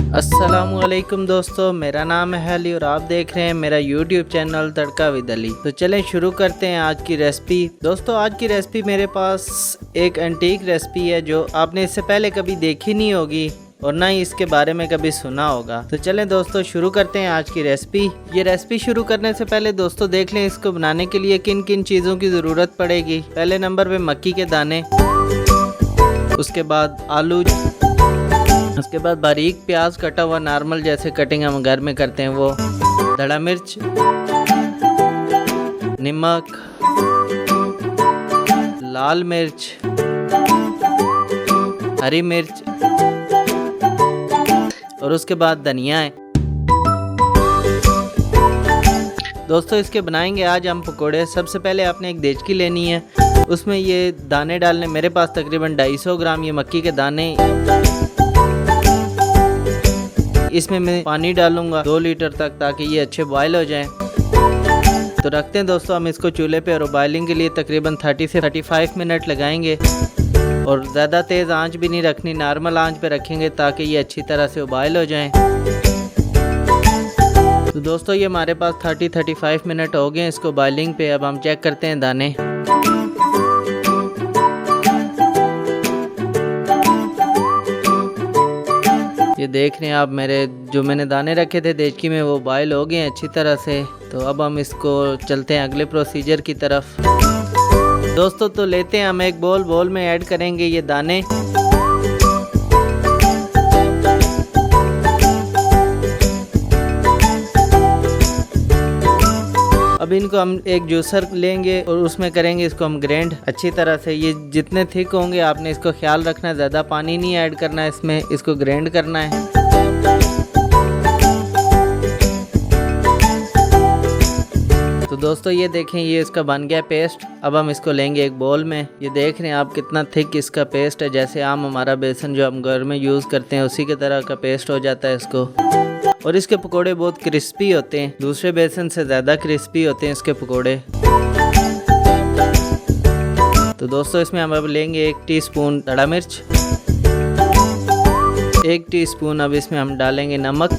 अस्सलामुअलैकुम दोस्तों, मेरा नाम है अली और आप देख रहे हैं मेरा YouTube channel tadka with Ali. तो चलें शुरू करते हैं आज की रेसिपी। दोस्तों आज की रेसिपी मेरे पास एक एंटीक रेसिपी है जो आपने इससे पहले कभी देखी नहीं होगी और ना ही इसके बारे में कभी सुना होगा। तो चलें दोस्तों शुरू करते हैं आज की रेसिपी। ये रेसिपी शुरू करने से पहले दोस्तों देख लें इसको बनाने के लिए किन किन चीज़ों की ज़रूरत पड़ेगी। पहले नंबर पे मक्की के दाने, उसके बाद आलू, उसके बाद बारीक प्याज कटा हुआ नॉर्मल जैसे कटिंग हम घर में करते हैं वो, धड़ा मिर्च, नमक, लाल मिर्च, हरी मिर्च और उसके बाद धनिया है। दोस्तों इसके बनाएंगे आज हम पकोड़े। सबसे पहले आपने एक देचकी लेनी है, उसमें ये दाने डालने। मेरे पास तकरीबन 250 ग्राम ये मक्की के दाने। इसमें मैं पानी डालूंगा 2 लीटर तक ताकि ये अच्छे बॉयल हो जाएं। तो रखते हैं दोस्तों हम इसको चूल्हे पे और बॉइलिंग के लिए तकरीबन 30 से 35 मिनट लगाएंगे और ज़्यादा तेज़ आंच भी नहीं रखनी, नॉर्मल आंच पे रखेंगे ताकि ये अच्छी तरह से बॉयल हो जाएं। तो दोस्तों ये हमारे पास 30-35 मिनट हो गए इसको बॉइलिंग पे। अब हम चेक करते हैं दाने। ये देख रहे हैं आप मेरे जो मैंने दाने रखे थे देचकी में वो बॉयल हो गए हैं अच्छी तरह से। तो अब हम इसको चलते हैं अगले प्रोसीजर की तरफ। दोस्तों तो लेते हैं हम एक बोल में ऐड करेंगे ये दाने। अब इनको हम एक जूसर लेंगे और उसमें करेंगे इसको हम ग्राइंड अच्छी तरह से। ये जितने थिक होंगे आपने इसको ख्याल रखना है, ज़्यादा पानी नहीं ऐड करना है इसमें, इसको ग्राइंड करना है। तो दोस्तों ये देखें ये इसका बन गया पेस्ट। अब हम इसको लेंगे एक बोल में। ये देख रहे हैं आप कितना थिक इसका पेस्ट है, जैसे आम हमारा बेसन जो हम घर में यूज़ करते हैं उसी के तरह का पेस्ट हो जाता है इसको। और इसके पकोड़े बहुत क्रिस्पी होते हैं, दूसरे बेसन से ज़्यादा क्रिस्पी होते हैं इसके पकोड़े। तो दोस्तों इसमें हम अब लेंगे 1 टीस्पून धड़ा मिर्च, 1 टीस्पून अब इसमें हम डालेंगे नमक,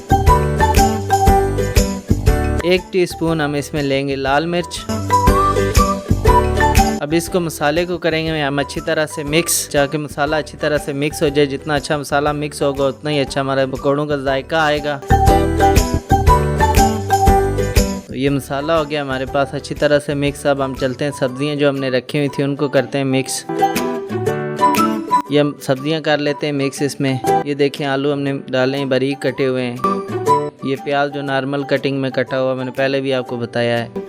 1 टीस्पून हम इसमें लेंगे लाल मिर्च। अब इसको मसाले को करेंगे हम अच्छी तरह से मिक्स, ताकि मसाला अच्छी तरह से मिक्स हो जाए। जितना अच्छा मसाला मिक्स होगा उतना ही अच्छा हमारे पकौड़ों का जायका आएगा। तो ये मसाला हो गया हमारे पास अच्छी तरह से मिक्स। अब हम चलते हैं सब्जियां जो हमने रखी हुई थी उनको करते हैं मिक्स। ये हम सब्जियां कर लेते हैं मिक्स इसमें। ये देखें आलू हमने डाले हैं बारीक कटे हुए हैं। ये प्याज जो नॉर्मल कटिंग में कटा हुआ मैंने पहले भी आपको बताया है।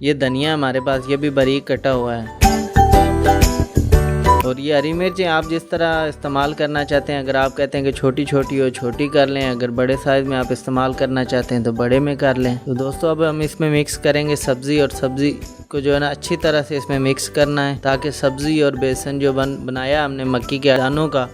ये धनिया हमारे पास ये भी बारीक कटा हुआ है। और ये हरी मिर्चें आप जिस तरह इस्तेमाल करना चाहते हैं, अगर आप कहते हैं कि छोटी छोटी हो छोटी कर लें, अगर बड़े साइज़ में आप इस्तेमाल करना चाहते हैं तो बड़े में कर लें। तो दोस्तों अब हम इसमें मिक्स करेंगे सब्ज़ी, और सब्ज़ी को जो है ना अच्छी तरह से इसमें मिक्स करना है ताकि सब्ज़ी और बेसन जो बनाया हमने मक्की के दानों का,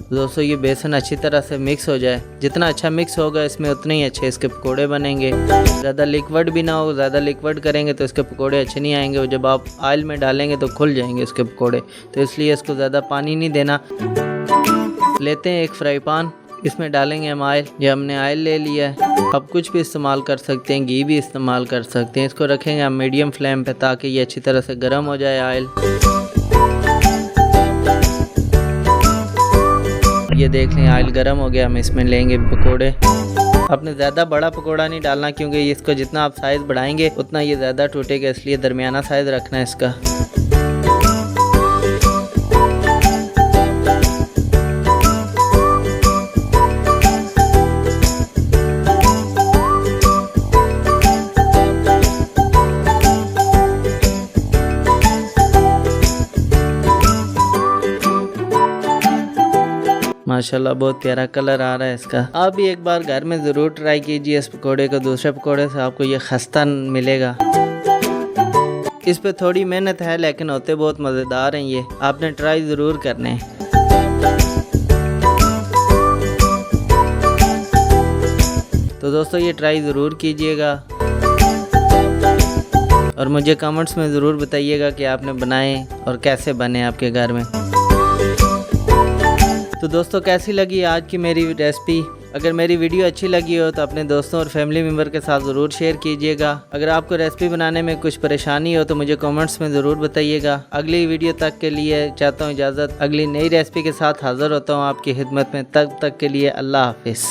दोस्तों ये बेसन अच्छी तरह से मिक्स हो जाए। जितना अच्छा मिक्स होगा इसमें उतने ही अच्छे इसके पकोड़े बनेंगे। ज़्यादा लिक्विड भी ना हो, ज़्यादा लिक्विड करेंगे तो इसके पकोड़े अच्छे नहीं आएंगे और जब आप ऑयल में डालेंगे तो खुल जाएंगे इसके पकोड़े। तो इसलिए इसको ज़्यादा पानी नहीं देना। लेते हैं एक फ्राई पैन, इसमें डालेंगे हम ऑयल। ये हमने ऑयल ले लिया है। आप कुछ भी इस्तेमाल कर सकते हैं, घी भी इस्तेमाल कर सकते हैं। इसको रखेंगे हम मीडियम फ्लेम पे ताकि ये अच्छी तरह से गर्म हो जाए ऑयल। ये देख लें ऑयल गर्म हो गया, हम इसमें लेंगे पकोड़े। आपने ज़्यादा बड़ा पकोड़ा नहीं डालना क्योंकि इसको जितना आप साइज़ बढ़ाएंगे उतना ये ज़्यादा टूटेगा, इसलिए दरमियाना साइज़ रखना है इसका। माशाल्लाह बहुत प्यारा कलर आ रहा है इसका। आप भी एक बार घर में ज़रूर ट्राई कीजिए इस पकोड़े को, दूसरे पकोड़े से आपको ये खस्ता मिलेगा। इस पे थोड़ी मेहनत है लेकिन होते बहुत मज़ेदार हैं ये, आपने ट्राई ज़रूर करने हैं। तो दोस्तों ये ट्राई ज़रूर कीजिएगा और मुझे कमेंट्स में ज़रूर बताइएगा कि आपने बनाए और कैसे बने आपके घर में। तो दोस्तों कैसी लगी आज की मेरी रेसिपी? अगर मेरी वीडियो अच्छी लगी हो तो अपने दोस्तों और फैमिली मेम्बर के साथ ज़रूर शेयर कीजिएगा। अगर आपको रेसिपी बनाने में कुछ परेशानी हो तो मुझे कमेंट्स में ज़रूर बताइएगा। अगली वीडियो तक के लिए चाहता हूँ इजाज़त। अगली नई रेसिपी के साथ हाज़िर होता हूँ आपकी खिदमत में। तब तक के लिए अल्लाह हाफिज़।